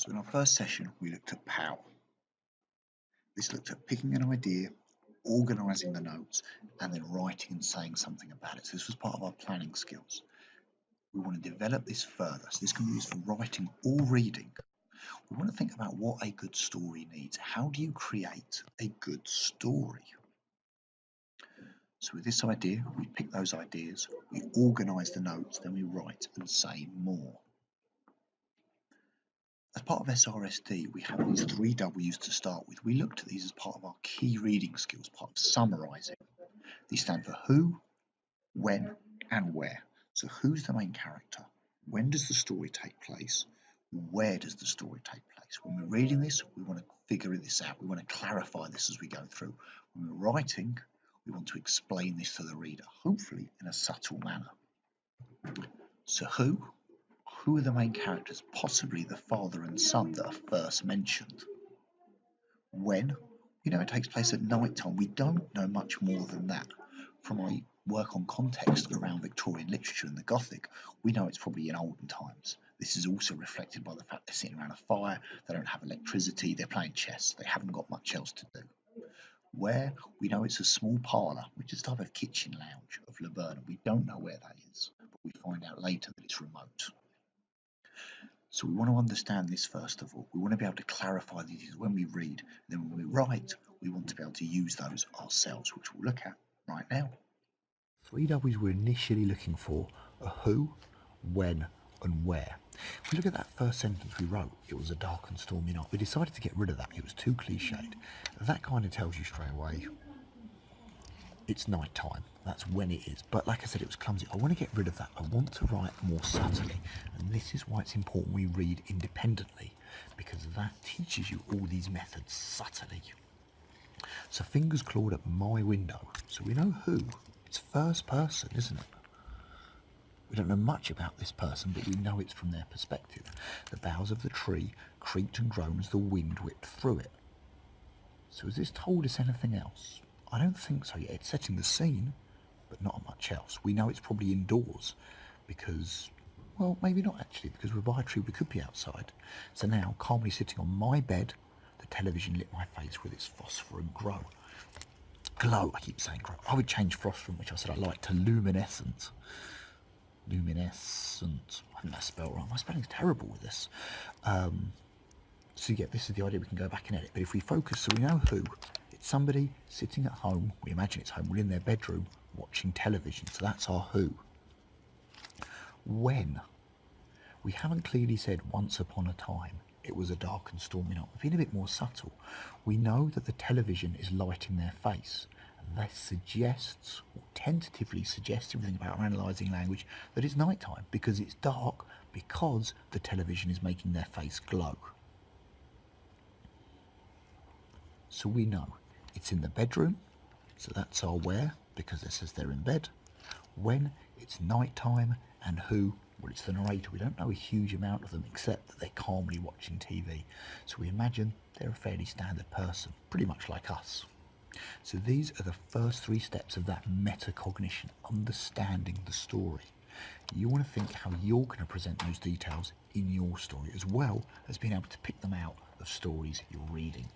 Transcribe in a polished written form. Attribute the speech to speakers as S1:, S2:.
S1: So in our first session, we looked at power. This looked at picking an idea, organising the notes, and then writing and saying something about it. So this was part of our planning skills. We want to develop this further. So this can be used for writing or reading. We want to think about what a good story needs. How do you create a good story? So with this idea, we pick those ideas, we organise the notes, then we write and say more. As part of SRSD, we have these 3 W's to start with. We looked at these as part of our key reading skills, part of summarising. These stand for who, when, and where. So who's the main character? When does the story take place? Where does the story take place? When we're reading this, we want to figure this out. We want to clarify this as we go through. When we're writing, we want to explain this to the reader, hopefully in a subtle manner. So who are the main characters? Possibly the father and son that are first mentioned. When? We know it takes place at night time. We don't know much more than that. From my work on context around Victorian literature and the Gothic, we know it's probably in olden times. This is also reflected by the fact they're sitting around a fire, they don't have electricity, they're playing chess, they haven't got much else to do. Where? We know it's a small parlour, which is a type of kitchen lounge of Laburnum. We don't know where that is, but we find out later that it's remote. So we want to understand this first of all. We want to be able to clarify these when we read. Then when we write, we want to be able to use those ourselves, which we'll look at right now. 3 W's we're initially looking for are who, when, and where. If we look at that first sentence we wrote, it was a dark and stormy night. We decided to get rid of that. It was too cliched. That kind of tells you straight away it's night time. That's when it is. But like I said, it was clumsy. I want to get rid of that. I want to write more subtly. And this is why it's important we read independently, because that teaches you all these methods subtly. So fingers clawed at my window. So we know who. It's first person, isn't it? We don't know much about this person, but we know it's from their perspective. The boughs of the tree creaked and groaned as the wind whipped through it. So has this told us anything else? I don't think so yet. It's setting the scene, but not much else. We know it's probably indoors because, well, maybe not actually, because we're by a tree, we could be outside. So now, calmly sitting on my bed, the television lit my face with its phosphorant glow. I keep saying glow. I would change phosphorant, which I said I like, to luminescent. Luminescent. I think that's spelled wrong. My spelling's terrible with this. So yeah, this is the idea. We can go back and edit. But if we focus, so we know who. It's somebody sitting at home. We imagine it's home. We're in their bedroom watching television. So that's our who. When? We haven't clearly said once upon a time. It was a dark and stormy night. We've been a bit more subtle. We know that the television is lighting their face. This suggests, or tentatively suggests, everything about our analysing language, that it's nighttime because it's dark, because the television is making their face glow. So we know it's in the bedroom, so that's our where, because it says they're in bed. When, it's nighttime, and who, well, it's the narrator. We don't know a huge amount of them except that they're calmly watching TV. So we imagine they're a fairly standard person, pretty much like us. So these are the first 3 steps of that metacognition, understanding the story. You want to think how you're going to present those details in your story, as well as being able to pick them out of stories you're reading.